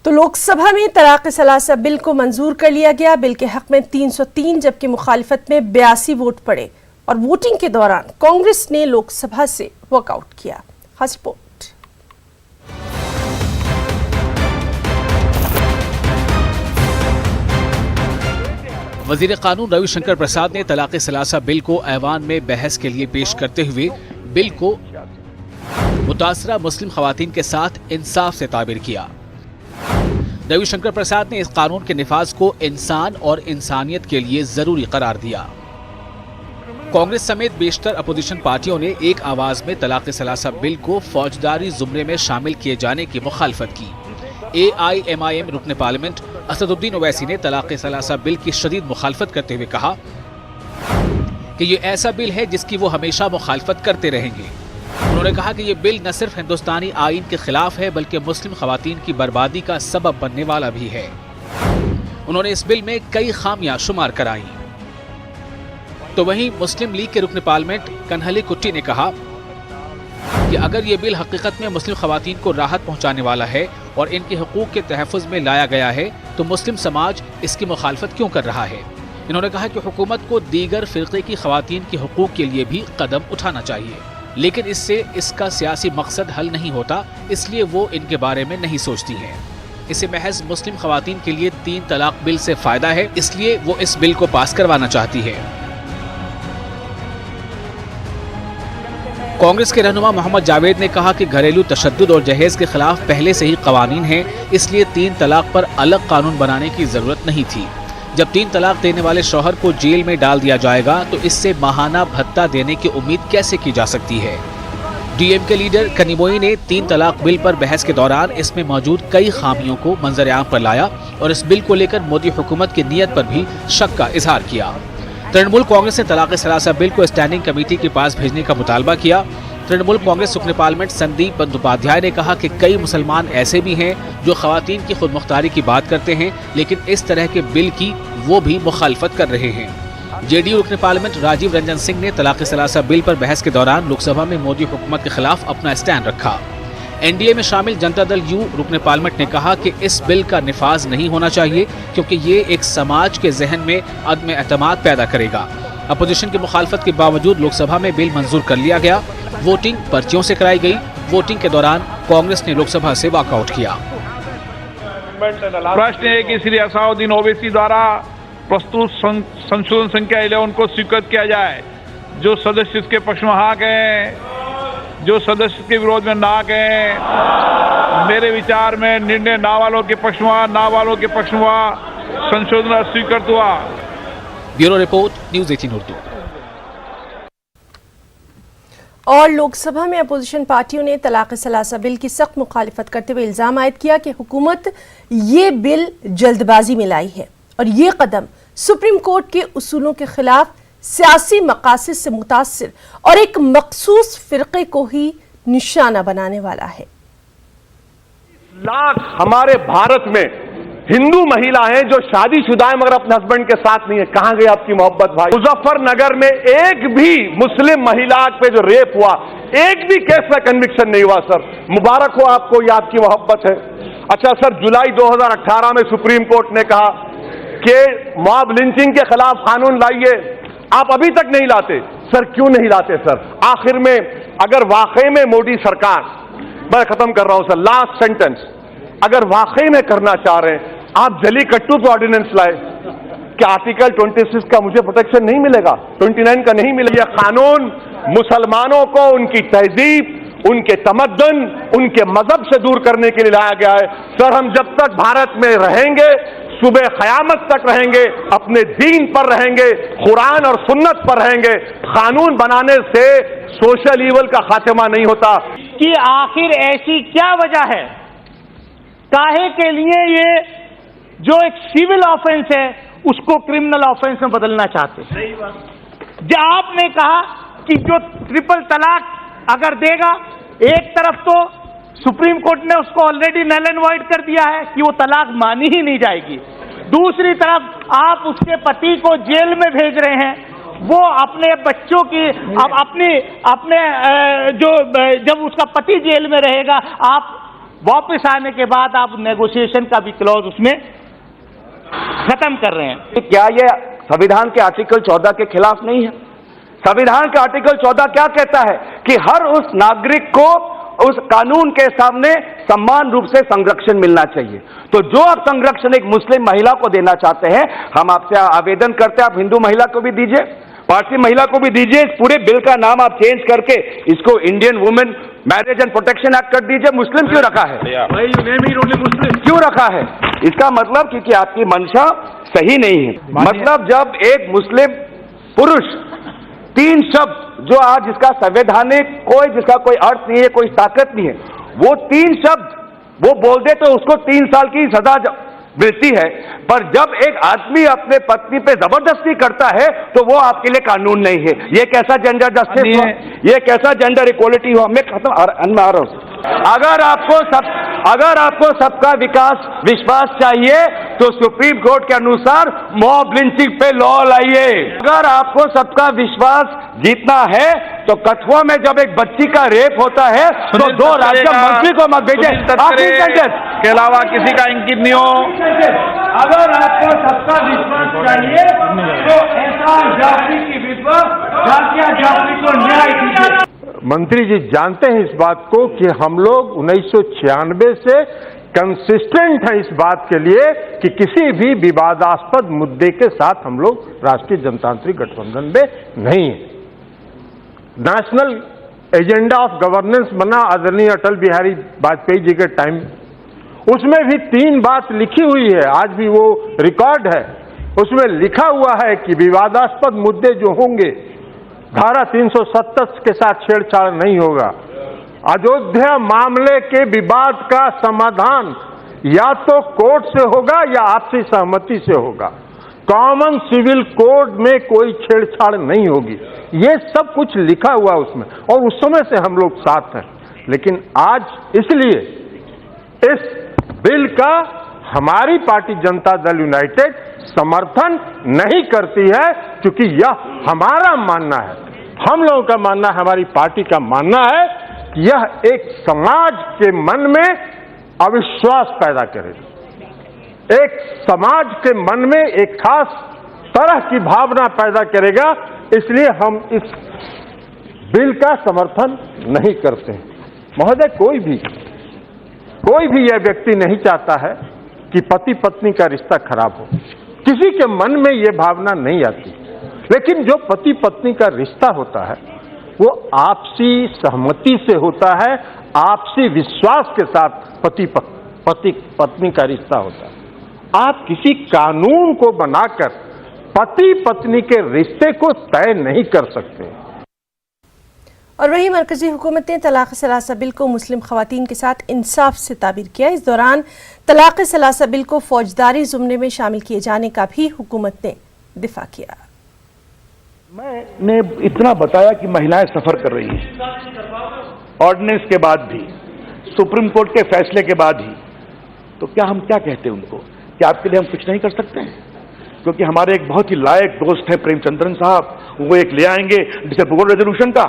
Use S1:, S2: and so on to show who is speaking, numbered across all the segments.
S1: तो लोकसभा में तलाक सलासा बिल को मंजूर कर लिया गया। बिल के हक में 303 जबकि मुखालिफत में 82 वोट पड़े और वोटिंग के दौरान कांग्रेस ने लोकसभा से वॉकआउट किया। खास रिपोर्ट।
S2: वजीर कानून रविशंकर प्रसाद ने तलाक सलासा बिल को ऐवान में बहस के लिए पेश करते हुए बिल को मुतासरा मुस्लिम खवातीन के साथ इंसाफ से ताबीर किया। रविशंकर प्रसाद ने इस कानून के निफाज को इंसान और इंसानियत के लिए जरूरी करार दिया। कांग्रेस समेत बेशतर अपोजिशन पार्टियों ने एक आवाज में तलाक सलासा बिल को फौजदारी जुमरे में शामिल किए जाने की मुखालफत की। AIMIM रुकन पार्लियामेंट असदुद्दीन ओवैसी ने तलाक सलासा बिल की शदीद मुखालफत करते हुए कहा कि ये ऐसा बिल है जिसकी वो हमेशा मुखालफत करते रहेंगे। उन्होंने कहा कि ये बिल न सिर्फ हिंदुस्तानी आईन के खिलाफ है बल्कि मुस्लिम खवातीन की बर्बादी का सबब बनने वाला भी है। उन्होंने इस बिल में कई खामियां शुमार कराई। तो वहीं मुस्लिम लीग के रुकन पार्लियामेंट कन्हली कुट्टी ने कहा कि अगर ये बिल हकीकत में मुस्लिम खवातीन को राहत पहुंचाने वाला है और इनके हुकूक के तहफ़्फ़ुज़ में लाया गया है तो मुस्लिम समाज इसकी मुखालफत क्यों कर रहा है। इन्होंने कहा कि हुकूमत को दीगर फ़िरक़े की खवातीन के हुकूक के लिए भी कदम उठाना चाहिए, लेकिन इससे इसका सियासी मकसद हल नहीं होता, इसलिए वो इनके बारे में नहीं सोचती है। इसे महज मुस्लिम खवातीन के लिए 3 तलाक बिल से फ़ायदा है, इसलिए वो इस बिल को पास करवाना चाहती है। कांग्रेस के रहनुमा मोहम्मद जावेद ने कहा कि घरेलू तशद्दुद और जहेज के खिलाफ पहले से ही कवानीन हैं, इसलिए 3 तलाक पर अलग कानून बनाने की जरूरत नहीं थी। जब 3 तलाक देने वाले शौहर को जेल में डाल दिया जाएगा तो इससे माहाना भत्ता देने की उम्मीद कैसे की जा सकती है। DMK लीडर कनिमोई ने 3 तलाक बिल पर बहस के दौरान इसमें मौजूद कई खामियों को मंजर आम पर लाया और इस बिल को लेकर मोदी हुकूमत की नीयत पर भी शक का इजहार किया। तृणमूल कांग्रेस ने तलाक सलासा बिल को स्टैंडिंग कमेटी के पास भेजने का मुतालबा किया। तृणमूल कांग्रेस रुकन पार्लियामेंट संदीप बंदोपाध्याय ने कहा कि कई मुसलमान ऐसे भी हैं जो खवातीन की खुद मुख्तारी की बात करते हैं, लेकिन इस तरह के बिल की वो भी मुखालफत कर रहे हैं। JDU रुकन पार्लियामेंट राजीव रंजन सिंह ने तलाक सलासा बिल पर बहस के दौरान लोकसभा में मोदी हुकूमत के खिलाफ अपना स्टैंड रखा। NDA में शामिल जनता दल यू रुकन पार्लियामेंट ने कहा कि इस बिल का निफाज नहीं होना चाहिए क्योंकि ये एक समाज के जहन में अदम एतमाद पैदा करेगा। अपोजिशन की मुखालफत के बावजूद लोकसभा में बिल मंजूर कर लिया गया। वोटिंग पर्चियों से कराई गई। वोटिंग के दौरान कांग्रेस ने लोकसभा से वॉकआउट किया।
S3: प्रश्न है कि श्री असाउद्दीन ओवैसी द्वारा प्रस्तुत संशोधन संख्या 11 को स्वीकृत किया जाए। जो सदस्य इसके पक्ष में हाँ कहें, जो सदस्य के विरोध में ना कहें। मेरे विचार में निर्णय ना वालों के पक्ष में, ना वालों के पक्ष में संशोधन स्वीकृत हुआ।
S2: Bureau report, news 18 Urdu.
S1: और लोकसभा में अपोजिशन पार्टियों ने तलाक सलासा बिल की सख्त मुखालिफत करते हुए इल्जाम आयद किया कि हुकूमत ये बिल जल्दबाजी में लाई है और ये कदम सुप्रीम कोर्ट के उसूलों के खिलाफ सियासी मकासद से मुतासिर और एक मखसूस फिरके को ही निशाना बनाने वाला है।
S4: लाख हमारे भारत में हिंदू महिला हैं जो शादीशुदा है मगर अपने हस्बैंड के साथ नहीं है। कहां गई आपकी मोहब्बत भाई? मुजफ्फरनगर में एक भी मुस्लिम महिला पे जो रेप हुआ, एक भी केस में कन्विक्शन नहीं हुआ। सर मुबारक हो आपको, ये आपकी मोहब्बत है। अच्छा सर, जुलाई 2018 में सुप्रीम कोर्ट ने कहा कि मॉब लिंचिंग के खिलाफ कानून लाइए, आप अभी तक नहीं लाते। सर क्यों नहीं लाते सर? आखिर में अगर वाकई में मोदी सरकार, मैं खत्म कर रहा हूं सर, लास्ट सेंटेंस, अगर वाकई में करना चाह रहे हैं, आप जलीकट्टू पे ऑर्डिनेंस लाए कि आर्टिकल 26 का मुझे प्रोटेक्शन नहीं मिलेगा, 29 का नहीं मिलेगा। यह कानून मुसलमानों को उनकी तहजीब, उनके तमद्दुन, उनके मजहब से दूर करने के लिए लाया गया है। सर हम जब तक भारत में रहेंगे, सुबह क़यामत तक रहेंगे, अपने दीन पर रहेंगे, कुरान और सुन्नत पर रहेंगे। कानून बनाने से सोशल ईवल का खात्मा नहीं होता।
S5: कि आखिर ऐसी क्या वजह है, काहे के लिए ये जो एक सिविल ऑफेंस है उसको क्रिमिनल ऑफेंस में बदलना चाहते हैं। सही बात। जब आपने कहा कि जो ट्रिपल तलाक अगर देगा, एक तरफ तो सुप्रीम कोर्ट ने उसको ऑलरेडी नल एंड वॉइड कर दिया है कि वो तलाक मानी ही नहीं जाएगी, दूसरी तरफ आप उसके पति को जेल में भेज रहे हैं। वो अपने बच्चों की अपने जो जब उसका पति जेल में रहेगा, आप वापस आने के बाद आप नेगोशिएशन का भी क्लॉज उसमें खत्म कर रहे हैं।
S4: क्या ये संविधान के आर्टिकल 14 के खिलाफ नहीं है? संविधान का आर्टिकल 14 क्या कहता है कि हर उस नागरिक को उस कानून के सामने समान रूप से संरक्षण मिलना चाहिए। तो जो आप संरक्षण एक मुस्लिम महिला को देना चाहते हैं, हम आपसे आवेदन करते हैं, आप हिंदू महिला को भी दीजिए, पारसी महिला को भी दीजिए। इस पूरे बिल का नाम आप चेंज करके इसको Indian women marriage and protection act कर दीजिए। मुस्लिम क्यों रखा है? मुस्लिम क्यों रखा है? इसका मतलब क्योंकि आपकी मंशा सही नहीं है। मतलब जब एक मुस्लिम पुरुष 3 शब्द जो आज जिसका संवैधानिक जिसका कोई अर्थ नहीं है, कोई ताकत नहीं है, वो 3 शब्द वो बोल दे तो उसको 3 साल की सजा मिलती है। पर जब एक आदमी अपने पत्नी पे जबरदस्ती करता है तो वो आपके लिए कानून नहीं है। ये कैसा जेंडर जस्टिस है? ये कैसा जेंडर इक्वलिटी हुआ? मैं खत्म आ रहा हूं। अगर आपको सबका विश्वास चाहिए तो सुप्रीम कोर्ट के अनुसार मॉब लिंचिंग पे लॉ लाइए। अगर आपको सबका विश्वास जीतना है तो कठुआ में जब एक बच्ची का रेप होता है तो 2 राज्य मंत्री को मत भेजे
S3: के अलावा किसी का इंकित नहीं हो।
S4: अगर आपको सबका विश्वास चाहिए तो ऐसा जाति की विधवा जाति को न्याय दीजिए।
S6: मंत्री जी जानते हैं इस बात को कि हम लोग 1996 से कंसिस्टेंट हैं इस बात के लिए कि किसी भी विवादास्पद मुद्दे के साथ हम लोग राष्ट्रीय जनतांत्रिक गठबंधन में नहीं है। नेशनल एजेंडा ऑफ गवर्नेंस बना आदरणीय अटल बिहारी वाजपेयी जी के टाइम, उसमें भी 3 बात लिखी हुई है, आज भी वो रिकॉर्ड है। उसमें लिखा हुआ है कि विवादास्पद मुद्दे जो होंगे धारा 370 के साथ छेड़छाड़ नहीं होगा। अयोध्या मामले के विवाद का समाधान या तो कोर्ट से होगा या आपसी सहमति से होगा। कॉमन सिविल कोड में कोई छेड़छाड़ नहीं होगी। ये सब कुछ लिखा हुआ उसमें और उस समय से हम लोग साथ हैं। लेकिन आज इसलिए इस बिल का हमारी पार्टी जनता दल यूनाइटेड समर्थन नहीं करती है, क्योंकि यह हमारा मानना है, हम लोगों का मानना है, हमारी पार्टी का मानना है कि यह एक समाज के मन में अविश्वास पैदा करेगा, एक समाज के मन में एक खास तरह की भावना पैदा करेगा। इसलिए हम इस बिल का समर्थन नहीं करते हैं। महोदय, कोई भी यह व्यक्ति नहीं चाहता है कि पति पत्नी का रिश्ता खराब हो, किसी के मन में यह भावना नहीं आती। लेकिन जो पति पत्नी का रिश्ता होता है वो आपसी सहमति से होता है, आपसी विश्वास के साथ पति पत्नी का रिश्ता होता है। आप किसी कानून को बनाकर पति पत्नी के रिश्ते को तय नहीं कर सकते।
S1: और वहीं मरकजी हुकूमत ने तलाक सलासा बिल को मुस्लिम खवातीन के साथ इंसाफ से ताबीर किया। इस दौरान तलाक सलासा बिल को फौजदारी जुमरे में शामिल किए जाने का भी हुकूमत ने दिफा किया।
S3: मैंने इतना बताया कि महिलाएं सफर कर रही हैं ऑर्डिनेंस के बाद भी, सुप्रीम कोर्ट के फैसले के बाद ही, तो क्या हम क्या कहते हैं उनको कि आपके लिए हम कुछ नहीं कर सकते हैं? क्योंकि हमारे एक बहुत ही लायक दोस्त हैं प्रेमचंद्रन साहब, वो एक ले आएंगे डिसेंबर रेजोल्यूशन का।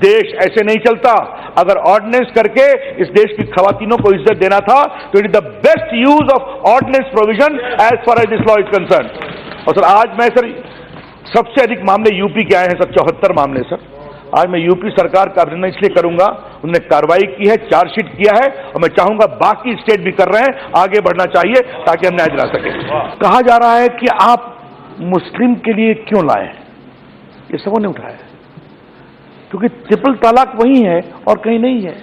S3: देश ऐसे नहीं चलता। अगर ऑर्डिनेंस करके इस देश की खवातीनों को इज्जत देना था तो it is the best use of ordinance provision as far as this law is concern. और सर आज मैं सबसे अधिक मामले यूपी के आए हैं सर, 74 मामले सर। आज मैं यूपी सरकार का अभिनंदन इसलिए करूंगा, उन्होंने कार्रवाई की है, चार्जशीट किया है, और मैं चाहूंगा बाकी स्टेट भी कर रहे हैं, आगे बढ़ना चाहिए ताकि हम न्याय दिला सके। कहा जा रहा है कि आप मुस्लिम के लिए क्यों लाए, ये सबों ने उठाया, क्योंकि ट्रिपल तलाक वही है और कहीं नहीं है।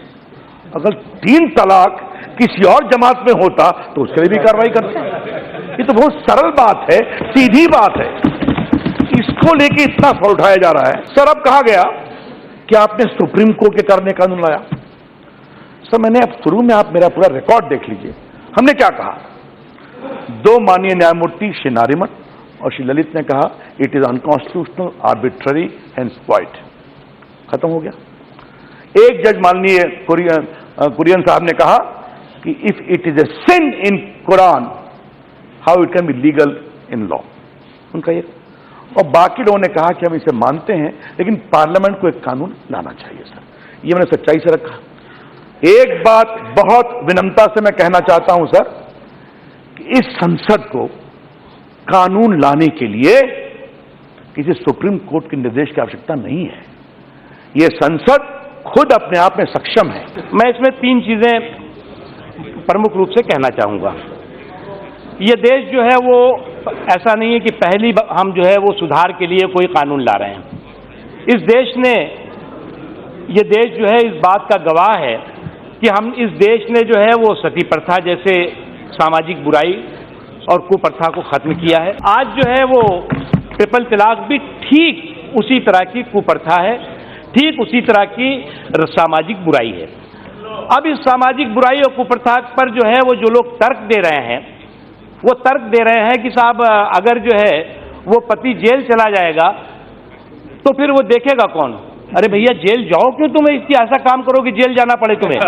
S3: अगर 3 तलाक किसी और जमात में होता तो उसके लिए भी कार्रवाई करते हैं। ये तो बहुत सरल बात है, सीधी बात है, इसको लेके इतना सर उठाया जा रहा है। सर अब कहा गया कि आपने सुप्रीम कोर्ट के कारण कानून लाया। सर मैंने अब शुरू में आप मेरा पूरा रिकॉर्ड देख लीजिए, हमने क्या कहा। 2 माननीय न्यायमूर्ति श्री नारिमन और श्री ललित ने कहा it is unconstitutional, arbitrary and exploit, खत्म हो गया। एक जज माननीय कुरियन साहब ने कहा कि if it is a sin in Quran how it can be legal in law, उनका ये। और बाकी लोगों ने कहा कि हम इसे मानते हैं लेकिन पार्लियामेंट को एक कानून लाना चाहिए। सर ये मैंने सच्चाई से रखा।
S4: एक बात बहुत विनम्रता से मैं कहना चाहता हूं सर कि इस संसद को कानून लाने के लिए किसी सुप्रीम कोर्ट के निर्देश की आवश्यकता नहीं है। यह संसद खुद अपने आप में सक्षम है।
S5: मैं इसमें 3 चीजें प्रमुख रूप से कहना चाहूंगा। ये देश जो है वो ऐसा नहीं है कि पहली हम जो है वो सुधार के लिए कोई कानून ला रहे हैं। इस देश ने, ये देश जो है इस बात का गवाह है कि हम इस देश ने जो है वो सती प्रथा जैसे सामाजिक बुराई और कुप्रथा को खत्म किया है। आज जो है वो ट्रिपल तलाक भी ठीक उसी तरह की कुप्रथा है, ठीक उसी तरह की सामाजिक बुराई है। अब इस सामाजिक बुराई और कुप्रथा पर जो है वो जो लोग तर्क दे रहे हैं, वो तर्क दे रहे हैं कि साहब अगर जो है वो पति जेल चला जाएगा तो फिर वो देखेगा कौन। अरे भैया जेल जाओ क्यों, तुम्हें इसकी ऐसा काम करो कि जेल जाना पड़े तुम्हें।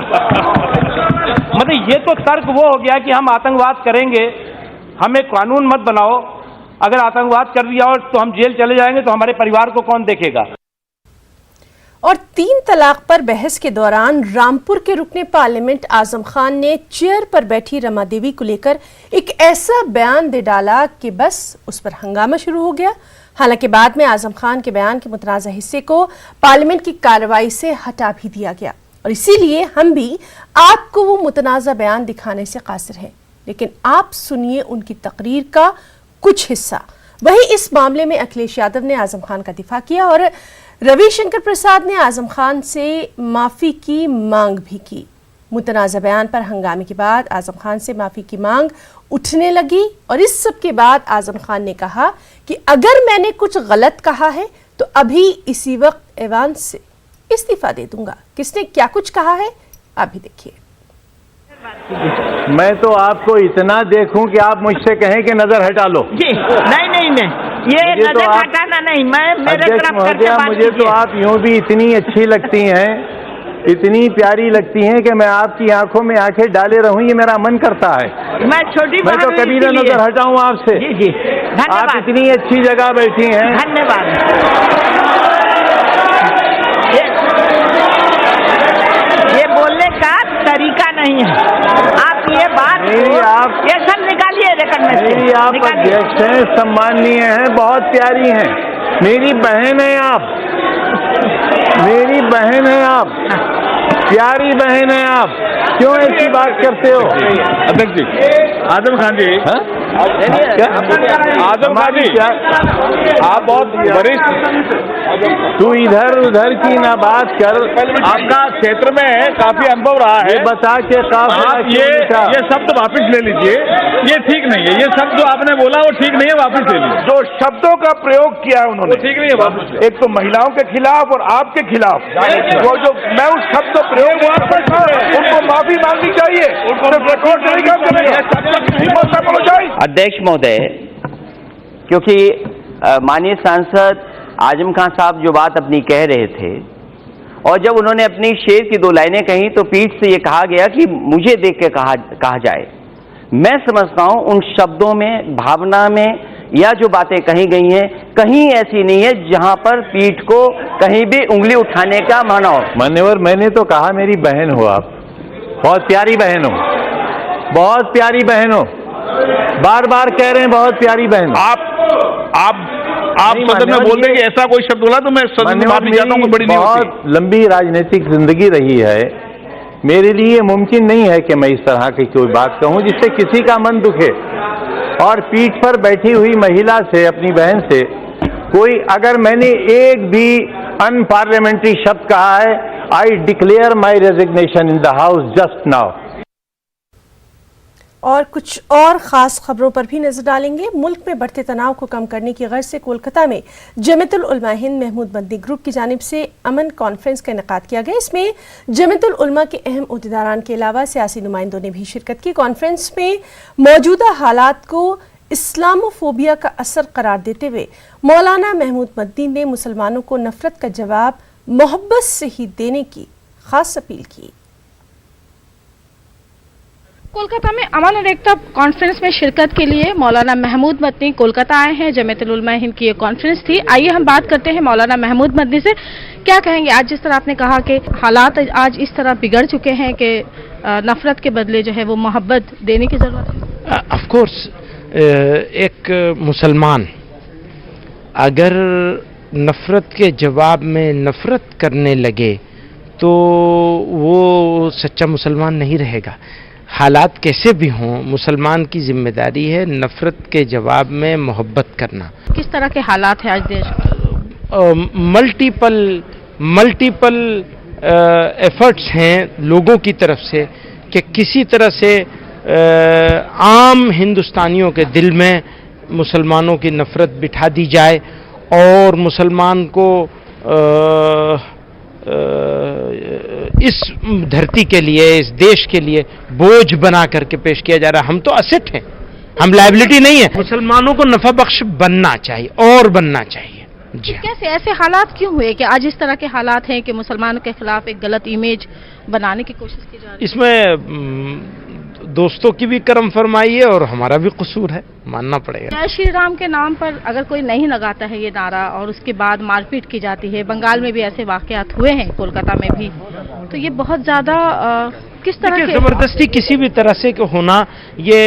S5: मतलब ये तो तर्क वो हो गया कि हम आतंकवाद करेंगे, हमें कानून मत बनाओ, अगर आतंकवाद कर दिया और तो हम जेल चले जाएंगे तो हमारे परिवार को कौन देखेगा।
S1: और 3 तलाक पर बहस के दौरान रामपुर के रुकने पार्लियामेंट आजम खान ने चेयर पर बैठी रमा देवी को लेकर एक ऐसा बयान दे डाला कि बस उस पर हंगामा शुरू हो गया। हालांकि बाद में आजम खान के बयान के मुतनाज़ा हिस्से को पार्लियामेंट की कार्रवाई से हटा भी दिया गया और इसीलिए हम भी आपको वो मुतनाज़ा बयान दिखाने से कासिर हैं। लेकिन आप सुनिए उनकी तकरीर का कुछ हिस्सा। वहीं इस मामले में अखिलेश यादव ने आजम खान का दिफा किया और रविशंकर प्रसाद ने आजम खान से माफी की मांग भी की। मुतनाज़ा बयान पर हंगामे के बाद आजम खान से माफी की मांग उठने लगी और इस सब के बाद आजम खान ने कहा कि अगर मैंने कुछ गलत कहा है तो अभी इसी वक्त ऐवान से इस्तीफा दे दूंगा। किसने क्या कुछ कहा है आप भी देखिए।
S6: मैं तो आपको इतना देखूं कि आप मुझसे कहें कि नजर हटा लो।
S7: जी नहीं, ये नजर हटाना नहीं, मैं मेरे तरफ करके बात
S6: मुझे तो आप यूं भी इतनी अच्छी लगती हैं, इतनी प्यारी लगती हैं कि मैं आपकी आंखों में आंखें डाले रहूं, ये मेरा मन करता है।
S7: मैं छोटी
S6: मैं तो कभी ना नजर हटाऊं आपसे।
S7: जी धन्यवाद।
S6: आप इतनी अच्छी जगह बैठी हैं।
S7: धन्यवाद। ये बोलने का तरीका नहीं है। आप ये बात
S6: आप
S7: ये सब निकालिए रिकॉर्ड में से।
S6: मेरी आप अध्यक्ष हैं, सम्माननीय हैं, बहुत प्यारी हैं, मेरी बहन है आप, मेरी बहन है आप, प्यारी बहन है आप, क्यों ऐसी बात करते हो?
S3: अध्यक्ष जी, आजम खान जी, आजम खान जी, आप बहुत वरिष्ठ,
S6: तू इधर उधर की ना बात कर।
S3: आपका क्षेत्र में काफी अनुभव रहा है।
S6: ये बता के
S3: आप ये शब्द वापस ले लीजिए, ये ठीक नहीं है। ये शब्द जो आपने बोला वो ठीक नहीं है, वापस ले लीजिए।
S4: जो शब्दों का प्रयोग किया है उन्होंने,
S3: ठीक नहीं है, वापस ले।
S4: एक तो महिलाओं के खिलाफ और आपके खिलाफ, वो जो मैं उस शब्द का प्रयोग उनको माफी मांगनी चाहिए, रिकॉर्ड नहीं काम करेगा।
S8: अध्यक्ष महोदय, क्योंकि माननीय सांसद आजम खान साहब जो बात अपनी कह रहे थे और जब उन्होंने अपनी शेर की 2 लाइनें कही तो पीठ से ये कहा गया कि मुझे देख के कहा जाए। मैं समझता हूं उन शब्दों में, भावना में या जो बातें कही गई हैं, कहीं ऐसी नहीं है जहां पर पीठ को कहीं भी उंगली उठाने का माना हो।
S6: मान्यवर, मैंने तो कहा मेरी बहन हो आप, बहुत प्यारी बहन हो, बहुत प्यारी बहन हो, बार बार कह रहे हैं बहुत प्यारी बहन।
S3: आप सदन में बोल देंगे ऐसा कोई शब्द बोला तो मैं सदन में माफी चाहता हूं, बड़ी नहीं होती।
S6: बहुत लंबी राजनीतिक जिंदगी रही है, मेरे लिए मुमकिन नहीं है कि मैं इस तरह की कोई बात कहूं जिससे किसी का मन दुखे। और पीठ पर बैठी हुई महिला से, अपनी बहन से कोई अगर मैंने एक भी अनपार्लियामेंट्री शब्द कहा है, I declare my resignation in the house just now.
S1: और कुछ और खास खबरों पर भी नजर डालेंगे। मुल्क में बढ़ते तनाव को कम करने की गर्ज से कोलकाता में जमीयतुल उलमा हिंद महमूद बंदी ग्रुप की जानिब से अमन कॉन्फ्रेंस का इनेकाद किया गया। इसमें जमीयतुल उलमा के अहम ओहदेदारान के अलावा सियासी नुमाइंदों ने भी शिरकत की। कॉन्फ्रेंस में मौजूदा हालात को इस्लामोफोबिया का असर करार देते हुए मौलाना महमूद बंदी ने मुसलमानों को नफरत का जवाब मोहब्बत से ही देने की खास अपील की।
S9: कोलकाता में अमन और एकता कॉन्फ्रेंस में शिरकत के लिए मौलाना महमूद मदनी कोलकाता आए हैं। जमीयतुल उलमा हिंद की ये कॉन्फ्रेंस थी। आइए हम बात करते हैं मौलाना महमूद मदनी से। क्या कहेंगे आज जिस तरह आपने कहा कि हालात आज इस तरह बिगड़ चुके हैं कि नफरत के बदले जो है वो मोहब्बत देने की जरूरत है?
S10: ऑफ कोर्स एक मुसलमान अगर नफरत के जवाब में नफरत करने लगे तो वो सच्चा मुसलमान नहीं रहेगा। हालात कैसे भी हों, मुसलमान की जिम्मेदारी है नफरत के जवाब में मोहब्बत करना।
S9: किस तरह के हालात हैं आज देश में?
S10: मल्टीपल एफर्ट्स हैं लोगों की तरफ से कि किसी तरह से आम हिंदुस्तानियों के दिल में मुसलमानों की नफरत बिठा दी जाए और मुसलमान को इस धरती के लिए, इस देश के लिए बोझ बना करके पेश किया जा रहा है। हम तो असेट हैं, हम लायबिलिटी नहीं है। मुसलमानों को नफा बख्श बनना चाहिए और बनना चाहिए। जी
S9: कैसे ऐसे हालात क्यों हुए कि आज इस तरह के हालात हैं कि मुसलमानों के खिलाफ एक गलत इमेज बनाने की कोशिश की जा रही है?
S10: इसमें दोस्तों की भी करम फरमाई है और हमारा भी कसूर है, मानना पड़ेगा।
S9: जय श्री राम के नाम पर अगर कोई नहीं लगाता है ये नारा और उसके बाद मारपीट की जाती है, बंगाल में भी ऐसे वाकयात हुए हैं, कोलकाता में भी, तो ये बहुत ज्यादा किस तरह के
S10: जबरदस्ती किसी भी तरह से होना ये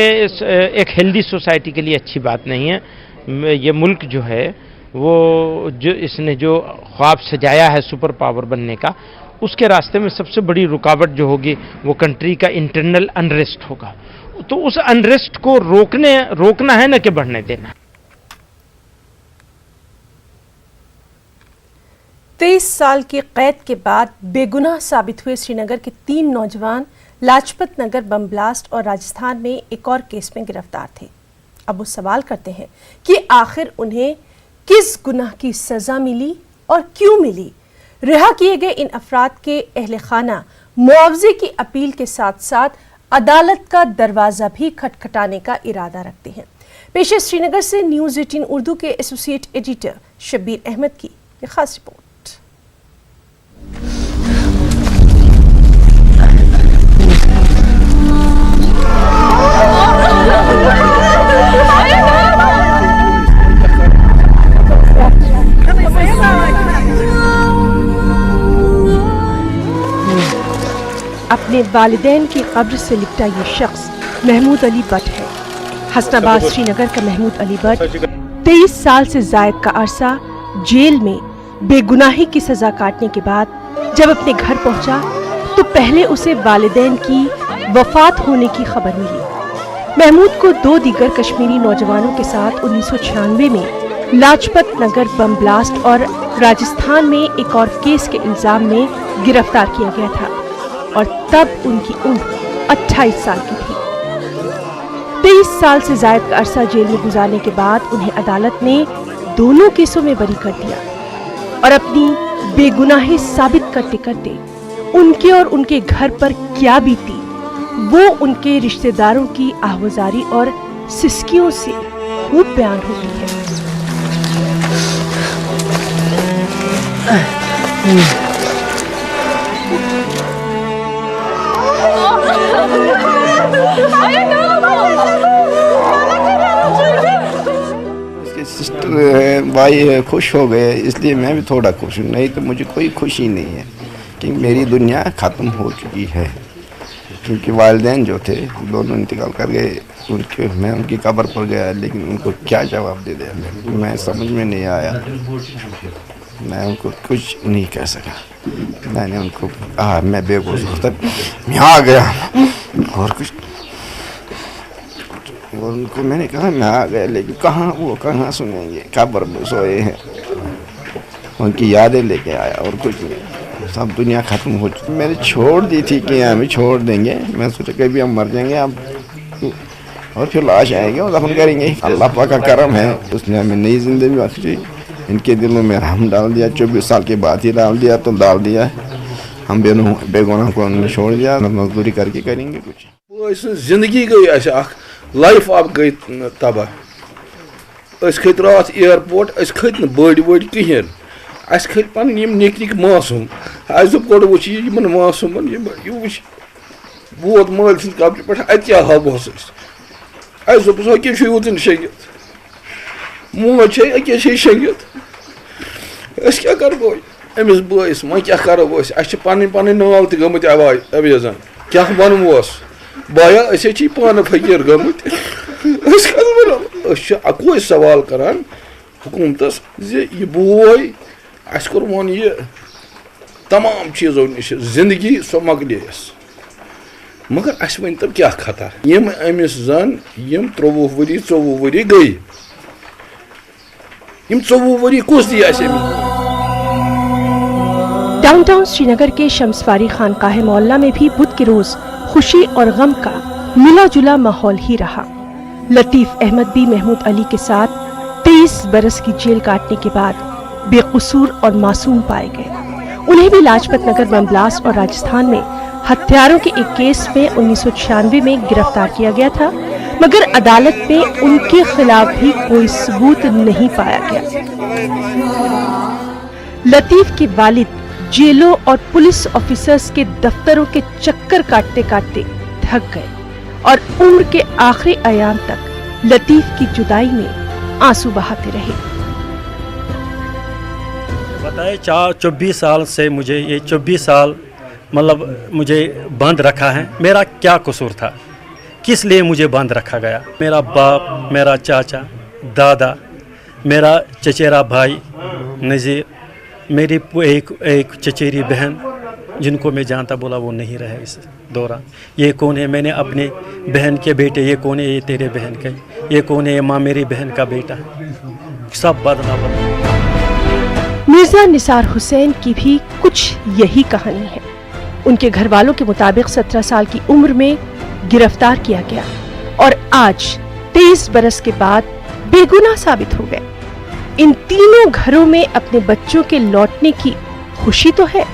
S10: एक हेल्दी सोसाइटी के लिए अच्छी बात नहीं है। ये मुल्क जो है वो जो इसने जो ख्वाब सजाया है सुपर पावर बनने का, उसके रास्ते में सबसे बड़ी रुकावट जो होगी वो कंट्री का इंटरनल अनरेस्ट होगा। तो उस अनरेस्ट को रोकना है, न कि बढ़ने देना।
S1: 23 साल की कैद के बाद बेगुनाह साबित हुए श्रीनगर के 3 नौजवान लाजपत नगर बम ब्लास्ट और राजस्थान में एक और केस में गिरफ्तार थे। अब वो सवाल करते हैं कि आखिर उन्हें किस गुनाह की सजा मिली और क्यों मिली। रिहा किए गए इन अफराद के अहले खाना मुआवजे की अपील के साथ साथ अदालत का दरवाजा भी खटखटाने का इरादा रखते हैं। पेश है श्रीनगर से न्यूज़ 18 उर्दू के एसोसिएट एडिटर शब्बीर अहमद की ये खास रिपोर्ट। अपने वालिदैन की कब्र से लिपटा ये शख्स महमूद अली भट्ट है। हसनाबाद श्रीनगर का महमूद अली भट्ट 23 साल से जायद का अरसा जेल में बेगुनाही की सजा काटने के बाद जब अपने घर पहुंचा तो पहले उसे वालिदैन की वफात होने की खबर मिली। महमूद को 2 दीगर कश्मीरी नौजवानों के साथ 1996 में लाजपत नगर बम ब्लास्ट और राजस्थान में एक और केस के इल्जाम में गिरफ्तार किया गया था और तब उनकी उम्र 28 साल की थी। 23 साल से जायद का अरसा जेल में गुजारने के बाद उन्हें अदालत ने दोनों केसों में बरी कर दिया और अपनी बेगुनाही साबित करते करते उनके और उनके घर पर क्या बीती वो उनके रिश्तेदारों की आवाजारी और सिसकियों से खूब बयान होती है।
S11: उसके सिस्टर है, भाई है, खुश हो गए, इसलिए मैं भी थोड़ा खुश हूँ। नहीं तो मुझे कोई खुशी नहीं है कि मेरी दुनिया ख़त्म हो चुकी है। क्योंकि वालिदैन जो थे दोनों इंतकाल कर गए, मैं उनकी कब्र पर गया, लेकिन उनको क्या जवाब दे दिया मैं समझ में नहीं आया। मैं उनको कुछ नहीं कह सका। मैंने उनको कहा मैं बेबस होता मैं आ गया और कुछ, और उनको मैंने कहा मैं आ गया, लेकिन वो कहाँ सुनेंगे, कब्र में सोए हैं। उनकी यादें लेके आया और कुछ नहीं, सब दुनिया ख़त्म हो चुकी। मैंने छोड़ दी थी कि हमें छोड़ देंगे, मैं सोचा कभी हम मर जाएंगे अब और फिर लाश आएंगे और दफन करेंगे। अल्लाह पाक का करम है, उसने हमें नई जिंदगी बख्शी। इनके दिलों में रहम डाल दिया, 24 साल के बाद ही डाल दिया तो डाल दिया। हम बेगुनाह को उन्होंने छोड़ दिया, मजदूरी करके करेंगे कुछ।
S12: जिंदगी गई लाइफ आप गई तबाह। खत रात एयरपोर्ट, खत बड़ कहें, खत पे निक निक मासूम। दोप गोड़ वो मासूम वो वोत माल सद कब्र पे अत क्या हावस दोपस अके यूतन शंगित मोज अके शंगित क्या करो अमिस बस वो क्या करो अस पन पन नाव त गमत अवेजन क्या वनमोस बाया अस पान फकीर गमत अको सवाल करान हुकूमतस यह बोय अस कोर वन यह तमाम चीज़ों नश जिंदगी सो मकलियस मगर अस वन तब क्या खता यम अमिस जन यम 23 वरी 24 वरी गई यम 24 वरी कुछ दी अस
S1: डाउनटाउन श्रीनगर के शम्सवारी खानकाह मोहल्ला में भी बुध के रोज खुशी और गम का मिला जुला माहौल ही रहा। लतीफ अहमद भी महमूद अली के साथ 23 बरस की जेल काटने के बाद बेकसूर और मासूम पाए गए। उन्हें भी लाजपत नगर बम ब्लास्ट और राजस्थान में हत्यारों के एक केस में 1996 में गिरफ्तार किया गया था, मगर अदालत में उनके खिलाफ भी कोई सबूत नहीं पाया गया। लतीफ के वालिद जेलों और पुलिस ऑफिसर्स के दफ्तरों के चक्कर काटते काटते थक गए और उम्र के आखिरी अयाम तक लतीफ की जुदाई में आंसू बहाते रहे।
S13: बताए 24 साल से मुझे ये 24 साल मतलब मुझे बंद रखा है। मेरा क्या कसूर था, किस लिए मुझे बंद रखा गया? मेरा बाप, मेरा चाचा, दादा, मेरा चचेरा भाई नज़ीर, मेरी एक चचेरी बहन जिनको मैं जानता बोला वो नहीं रहे इस दौरान। ये कौन है? मैंने अपने बहन के बेटे, ये कौन है? ये तेरे बहन का, ये कौन है? ये माँ मेरी बहन का बेटा है। सब बदला बदला।
S1: मिर्जा निसार हुसैन की भी कुछ यही कहानी है। उनके घर वालों के मुताबिक 17 साल की उम्र में गिरफ्तार किया गया और आज 23 बरस के बाद बेगुनाह साबित हो गए। इन तीनों घरों में अपने बच्चों के लौटने की खुशी तो है,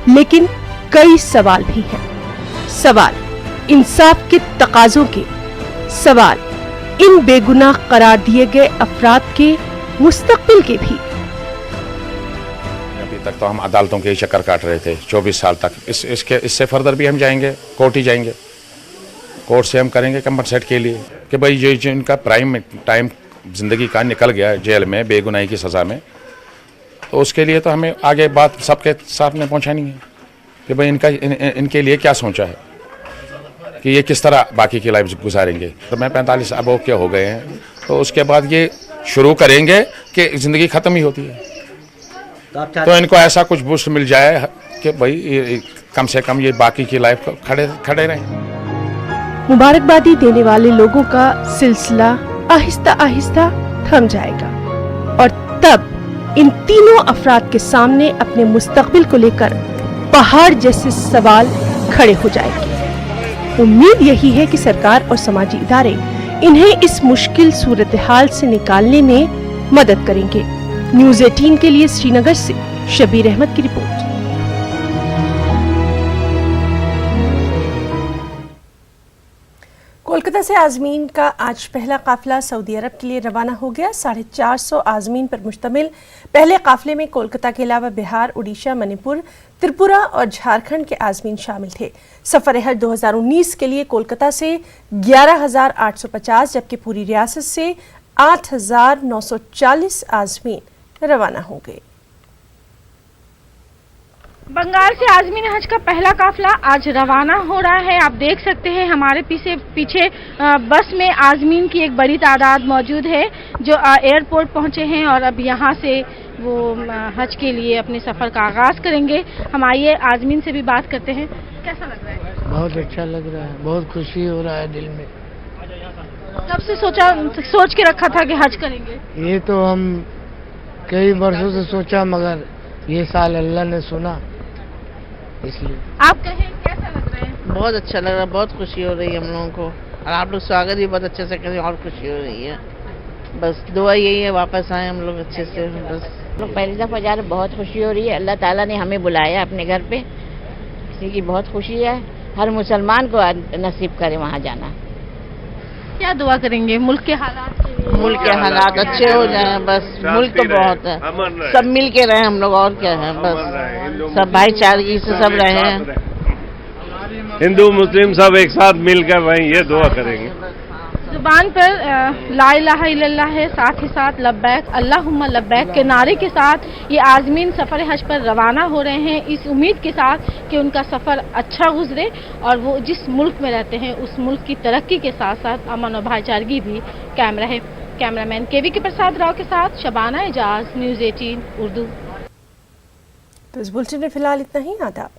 S1: लेकिन कई सवाल भी हैं। सवाल इंसाफ के तकाजों के, सवाल इन बेगुनाह करार दिए गए अफराद के मुस्तकबिल के भी।
S14: अभी तक तो हम अदालतों के चक्कर काट रहे थे 24 साल तक। इससे फर्दर भी हम जाएंगे, कोर्ट ही जाएंगे। कोर्ट से हम करेंगे कंपनसेट के लिए कि भाई ये जो इनका प्राइम टाइम ज़िंदगी का निकल गया जेल में बेगुनाही की सज़ा में, तो उसके लिए तो हमें आगे बात सबके सामने पहुंचानी है कि भाई इनके लिए क्या सोचा है कि ये किस तरह बाकी की लाइफ गुजारेंगे। तो मैं 45 अब के हो गए हैं, तो उसके बाद ये शुरू करेंगे कि ज़िंदगी ख़त्म ही होती है। तो इनको ऐसा कुछ बूस्ट मिल जाए कि भाई कम से कम ये बाकी की लाइफ को खड़े रहें।
S1: मुबारकबादी देने वाले लोगों का सिलसिला आहिस्ता आहिस्ता थम जाएगा और तब इन तीनों अफराद के सामने अपने मुस्तकबिल को लेकर पहाड़ जैसे सवाल खड़े हो जाएंगे। उम्मीद यही है कि सरकार और समाजी इदारे इन्हें इस मुश्किल सूरत हाल से निकालने में मदद करेंगे। न्यूज़ 18 के लिए श्रीनगर से शबीर अहमद की रिपोर्ट। कोलकाता से आजमीन का आज पहला काफिला सऊदी अरब के लिए रवाना हो गया। 450 आजमीन पर मुश्तमिल पहले काफिले में कोलकाता के अलावा बिहार, उड़ीसा, मणिपुर, त्रिपुरा और झारखंड के आजमीन शामिल थे। सफर हज 2019 के लिए कोलकाता से 11,850 जबकि पूरी रियासत से 8,940 आजमीन रवाना हो गए।
S9: बंगाल से आजमीन हज का पहला काफिला आज रवाना हो रहा है। आप देख सकते हैं हमारे पीछे बस में आजमीन की एक बड़ी तादाद मौजूद है जो एयरपोर्ट पहुंचे हैं और अब यहां से वो हज के लिए अपने सफर का आगाज करेंगे। हम आइए आजमीन से भी बात करते हैं। कैसा लग रहा है?
S15: बहुत अच्छा लग रहा है, बहुत खुशी हो रहा है दिल में।
S9: कब से सोच के रखा था कि हज करेंगे?
S15: ये तो हम कई वर्षों से सोचा, मगर ये साल अल्लाह ने सुना, इसलिए।
S9: आप कहें कैसा लग रहा है?
S7: बहुत अच्छा लग रहा है, बहुत खुशी हो रही है हम लोगों को और आप लोग स्वागत भी बहुत अच्छे से करें और खुशी हो रही है। बस दुआ यही है वापस आए हम लोग अच्छे से। बस
S16: लोग पहली दफ़ा जा रहे, बहुत खुशी हो रही है। अल्लाह ताला ने हमें बुलाया अपने घर पे, इसी की बहुत खुशी है। हर मुसलमान को नसीब करे वहाँ जाना।
S9: क्या दुआ करेंगे मुल्क के हालात के लिए?
S7: मुल्क के हालात अच्छे हो जाए, बस मुल्क तो बहुत है, सब मिल के रहे हम लोग, और क्या है, बस सब भाईचारगी से सब रहे हैं।
S17: हिंदू मुस्लिम सब एक साथ मिलकर वहीं ये दुआ करेंगे।
S9: जुबान पर ला इलाहा इल्लल्लाह है, साथ ही साथ लब्बैक अल्लाहुम्मा लब्बैक के नारे के साथ ये आज़मीन सफ़र हज पर रवाना हो रहे हैं, इस उम्मीद के साथ कि उनका सफ़र अच्छा गुजरे और वो जिस मुल्क में रहते हैं उस मुल्क की तरक्की के साथ साथ अमन और भाईचारगी भी कायम रहे। कैमरामैन केवी प्रसाद राव के साथ शबाना एजाज, न्यूज़ 18 उर्दू।
S1: तो इस बुलेटिन में फिलहाल इतना ही। आदाब।